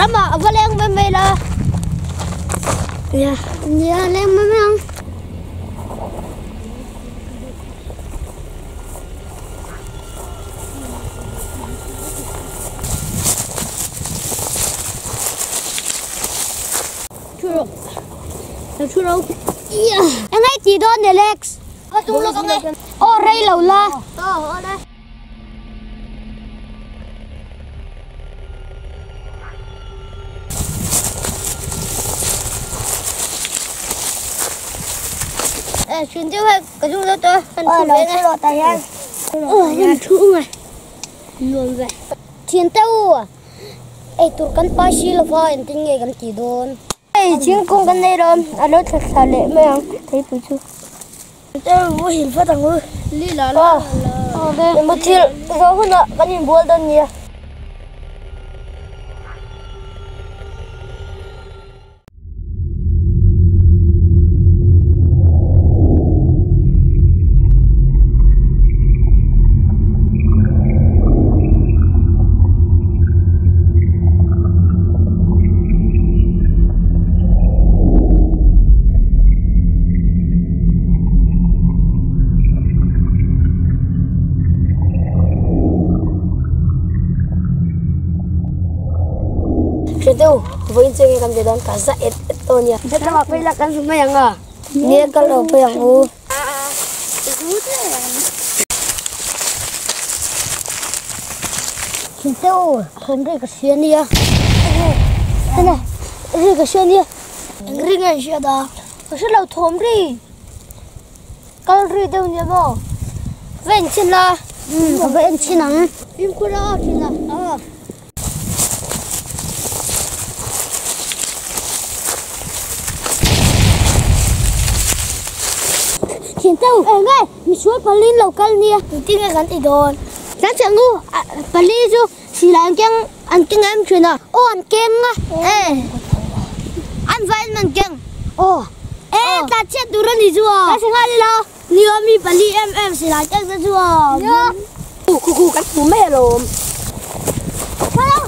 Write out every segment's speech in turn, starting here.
Rama, avaleng memela. Ya, leng memang. Churro. Iya. Anh ấy chỉ đón để Lex. Chung lo con này. Ô rây lẩu la. Ô đây. Chuyến tiếp hay cái chung đó tôi. Lẩu chưa lọt tay anh. Em thương này. Luôn vậy. Chuyến tiêu à. Ê tụi con ba xí là phải anh tin nghe con chỉ đón. Chính công cái này rồi, nó thật là lệ mấy ông thấy tôi chưa? Tôi vô hình phát thằng ơi, lý là đây một chiều gió hơn ạ, cái nhìn buồn đơn nhiều. Itu, voin sih kami jalan kaza itu nya. Kita mau pilih kan semua yang ah. Dia kalau apa yang Kita không cái xuyên đi à. Đây này, cái xuyên đi. Ring cái xuyên đó. Có sự lâu thốn đi. Kalau ri đâu nhỉ bố? Ven trên là. Ven trên nắng. Im cô đó trên là. Hiện tao ngay mi suốt Palin local nia tin nghe gan idon sáng chẳng ngu Palin jo si là anh keng em chuyện à ô anh keng á anh vai mình keng ô ta chết đủ rồi đi chưa ta sẽ đi lo nhiều mi Palin em si là chắc ra chưa nhớ cu cắt bún mẹ rồi sao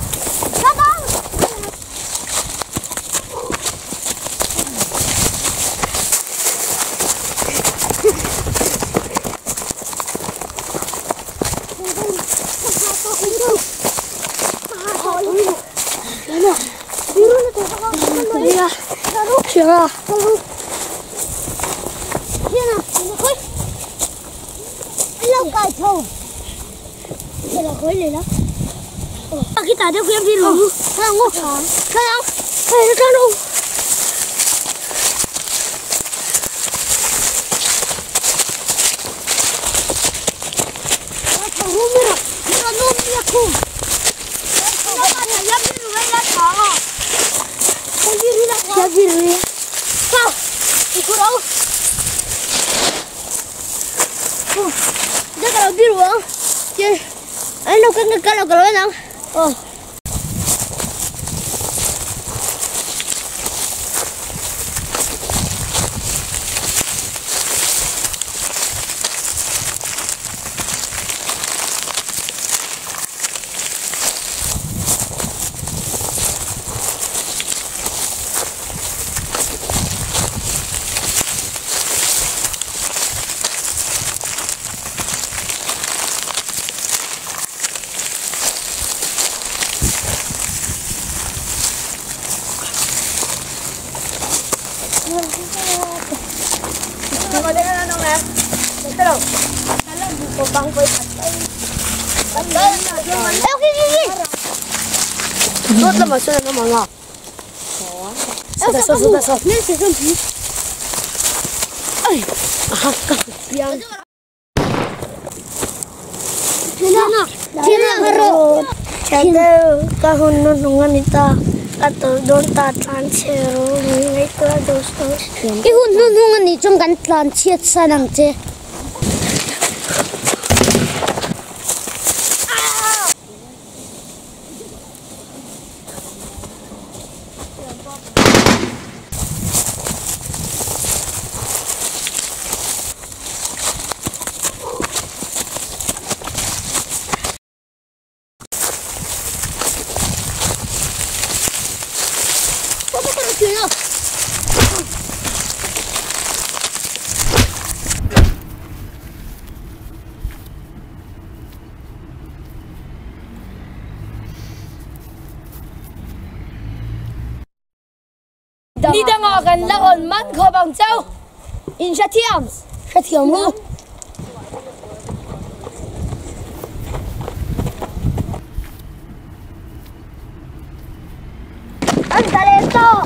Siapa? Siapa? Khối. Lâu cài thầu. Đây là khối này đó. Cái tả đeo phim đi rồi. Thấy không? Thấy không? Thấy nó trắng đâu. Thằng hôm nay nó nôm đi không? Nó ăn là dám đi rồi là thằng. Siapa diri? Kau ikut aku. Dia kalau biru ang, dia, ano kan kalau ang. Có đây là đâu em? Đây đâu? Có băng với đây. Suốt là mà suốt là nó mà ngọt. Suốt. Nên sẽ không gì. Ơi. Cặp biang. Thiên haro. Chado kahun nungan ita. Atau don ta transero ngai to dosto. Ihun nungan ni trong gan plan chiat sanang che. đi đang ngồi gần là còn mắt khô bằng châu in sát thiểm luôn anh ta lên to